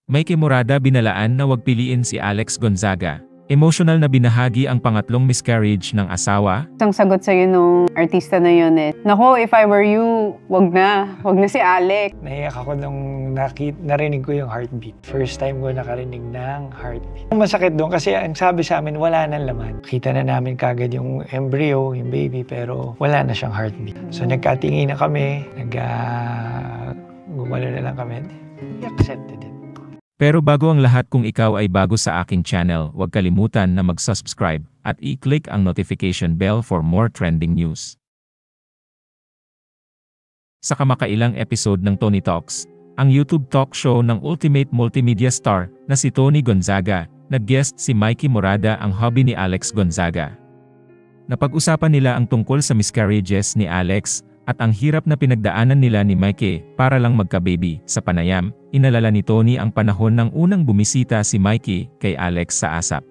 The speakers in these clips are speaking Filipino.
Mikey Morada binalaan na wag piliin si Alex Gonzaga. Emotional na binahagi ang pangatlong miscarriage ng asawa. Isang sagot sa'yo nung artista na yun nako, if I were you, wag na si Alex. Naiyak ako nung narinig ko yung heartbeat. First time ko nakarinig ng heartbeat. Masakit doon kasi ang sabi sa amin, wala nang laman. Kita na namin kagad yung embryo, yung baby, pero wala na siyang heartbeat. So nagkatingin na kami, gumalo na lang kami. We accepted it. Pero bago ang lahat, kung ikaw ay bago sa aking channel, huwag kalimutan na mag-subscribe at i-click ang notification bell for more trending news. Sa kamakailang episode ng Tony Talks, ang YouTube talk show ng ultimate multimedia star na si Tony Gonzaga, nag-guest si Mikey Morada, ang hubby ni Alex Gonzaga. Napag-usapan nila ang tungkol sa miscarriages ni Alex at ang hirap na pinagdaanan nila ni Mikey para lang magka-baby. Sa panayam, inalala ni Tony ang panahon ng unang bumisita si Mikey kay Alex sa ASAP.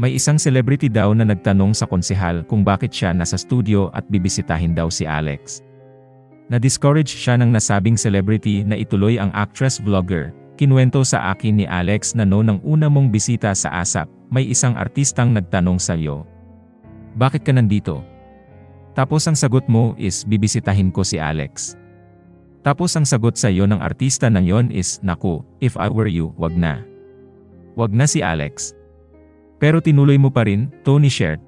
May isang celebrity daw na nagtanong sa konsehal kung bakit siya nasa studio at bibisitahin daw si Alex. Na-discourage siya ng nasabing celebrity na ituloy ang actress-vlogger. Kinuwento sa akin ni Alex na noon ng una mong bisita sa ASAP, may isang artistang nagtanong sa iyo, "Bakit ka nandito?" Tapos ang sagot mo is, "Bibisitahin ko si Alex." Tapos ang sagot sa iyo ng artista na yon is, "Naku, if I were you, wag na. Wag na si Alex." Pero tinuloy mo pa rin, Tony shared.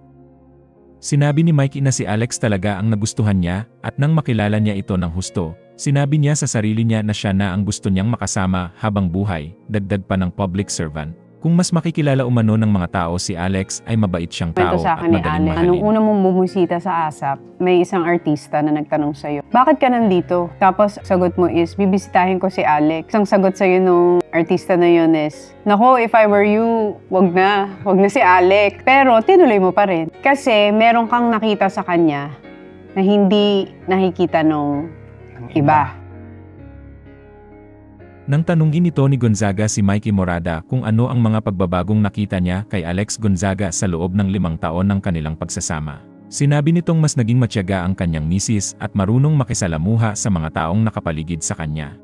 Sinabi ni Mikey na si Alex talaga ang nagustuhan niya, at nang makilala niya ito ng husto, sinabi niya sa sarili niya na siya na ang gusto niyang makasama habang buhay. Dagdag pa ng public servant, kung mas makikilala umano ng mga tao si Alex ay mabait siyang tao at madaling mahalin. Anong una mong bumusita sa ASAP, may isang artista na nagtanong sa'yo, "Bakit ka nandito?" Tapos sagot mo is, "Bibisitahin ko si Alex." Isang sagot sa'yo nung artista na yun is, "Nako, if I were you, wag na si Alex." Pero tinuloy mo pa rin. Kasi meron kang nakita sa kanya na hindi nakikita nung iba. Nang tanungin ni Tony Gonzaga si Mikey Morada kung ano ang mga pagbabagong nakita niya kay Alex Gonzaga sa loob ng 5 taon ng kanilang pagsasama, sinabi nitong mas naging matyaga ang kanyang misis at marunong makisalamuha sa mga taong nakapaligid sa kanya.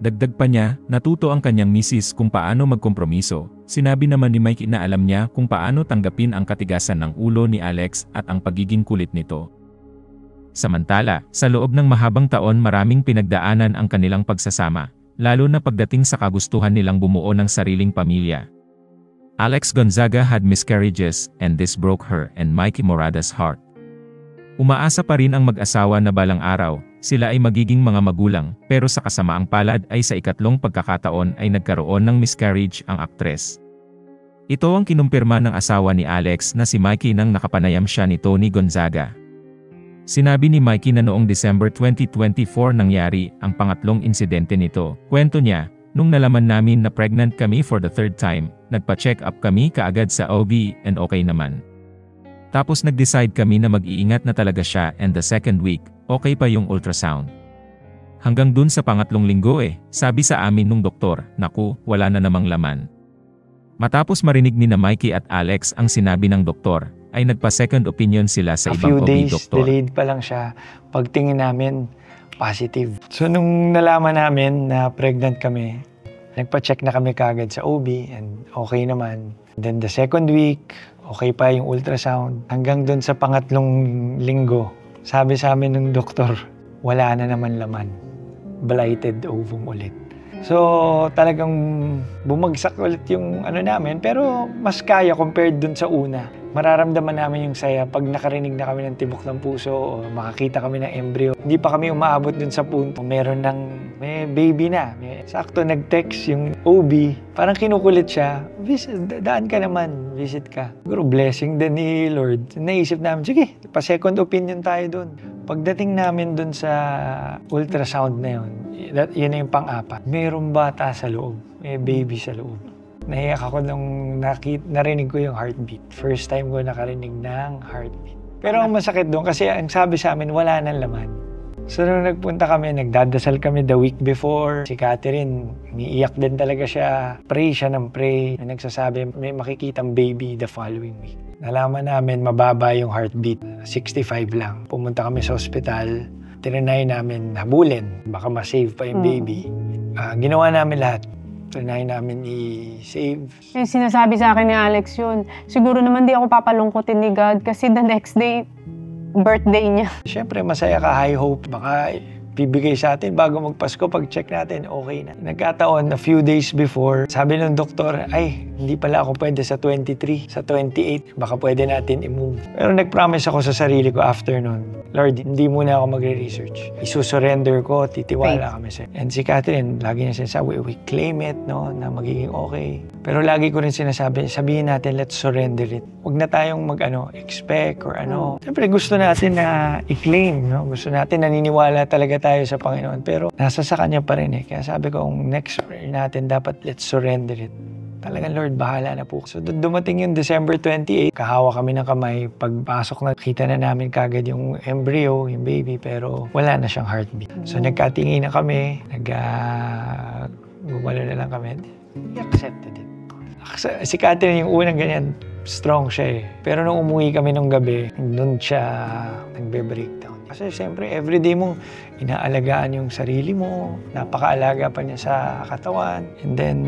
Dagdag pa niya, natuto ang kanyang misis kung paano magkompromiso. Sinabi naman ni Mikey na alam niya kung paano tanggapin ang katigasan ng ulo ni Alex at ang pagiging kulit nito. Samantala, sa loob ng mahabang taon maraming pinagdaanan ang kanilang pagsasama, lalo na pagdating sa kagustuhan nilang bumuo ng sariling pamilya. Alex Gonzaga had miscarriages, and this broke her and Mikey Morada's heart. Umaasa pa rin ang mag-asawa na balang araw, sila ay magiging mga magulang, pero sa kasamaang palad ay sa ikatlong pagkakataon ay nagkaroon ng miscarriage ang aktres. Ito ang kinumpirma ng asawa ni Alex na si Mikey nang nakapanayam siya ni Tony Gonzaga. Sinabi ni Mikey na noong December 2024 nangyari ang pangatlong insidente nito. Kwento niya, "Nung nalaman namin na pregnant kami for the 3rd time, nagpa-check up kami kaagad sa OB and okay naman. Tapos nag-decide kami na mag-iingat na talaga siya, and the 2nd week, okay pa yung ultrasound. Hanggang dun sa pangatlong linggo sabi sa amin nung doktor, naku, wala na namang laman." Matapos marinig ni na Mikey at Alex ang sinabi ng doktor, ay nagpa-second opinion sila sa ibang OB doktor. A few days delayed pa lang siya. Pagtingin namin, positive. So nung nalaman namin na pregnant kami, nagpa-check na kami kagad sa OB and okay naman. Then the 2nd week, okay pa yung ultrasound. Hanggang dun sa pangatlong linggo, sabi sa amin ng doktor, wala na naman laman. Blighted ovum ulit. So talagang bumagsak ulit yung namin, pero mas kaya compared dun sa una. Mararamdaman namin yung saya pag nakarinig na kami ng tibok ng puso o makakita kami ng embryo. Hindi pa kami umaabot dun sa punto. May baby na. Sakto nag-text yung OB. Parang kinukulit siya. Daan ka naman. Visit ka. Siguro blessing din ni Lord. Naisip namin, sige, pa-second opinion tayo dun. Pagdating namin dun sa ultrasound na yun, yun na yung pang-apat. Mayroong bata sa loob. May baby sa loob. Naiyak ako nung narinig ko yung heartbeat. First time ko nakarinig ng heartbeat. Pero ang masakit doon kasi ang sabi sa amin, wala nang laman. So nung nagpunta kami, nagdadasal kami the week before. Si Catherine, umiiyak din talaga siya. Pray siya ng pray. Nagsasabi, may makikitang baby the following week. Nalaman namin, mababa yung heartbeat. 65 lang. Pumunta kami sa ospital. Tinanay namin habulin. Baka ma-save pa yung baby. Ginawa namin lahat. Trinay namin i-save. Yung sinasabi sa akin ni Alex yun, siguro naman di ako papalungkotin ni God kasi the next day, birthday niya. Siyempre, masaya ka, high hope. Baka bibigay sa atin bago magpasko, pag-check natin, okay na. Nagkataon, a few days before, sabi ng doktor, ay, hindi pala ako pwede sa 23, sa 28, baka pwede natin i-move. Pero nag-promise ako sa sarili ko after nun, Lord, hindi muna ako magre-research. Isusurrender ko, titiwala kami sa'yo. And si Catherine, lagi niya sinasabi, we claim it, no, na magiging okay. Pero lagi ko rin sinasabi, sabihin natin, let's surrender it. Huwag na tayong expect or ano. Siyempre, gusto natin na i-claim, no? Gusto natin, naniniwala talaga tayo sa Panginoon. Pero nasa sa Kanya pa rin eh. Kaya sabi ko, ang next prayer natin, dapat let's surrender it. Talagang Lord, bahala na po. So dumating yung December 28, kahawa kami ng kamay. Pagpasok na, kita na namin kagad yung embryo, yung baby, pero wala na siyang heartbeat. So nagkatingin na kami, gumalo na lang kami. We accepted it. Si Catherine yung unang ganyan, strong siya eh. Pero nung umuwi kami nung gabi, doon siya nagbe-breakdown. Kasi siyempre, everyday mong inaalagaan yung sarili mo, napakaalaga pa niya sa katawan. And then,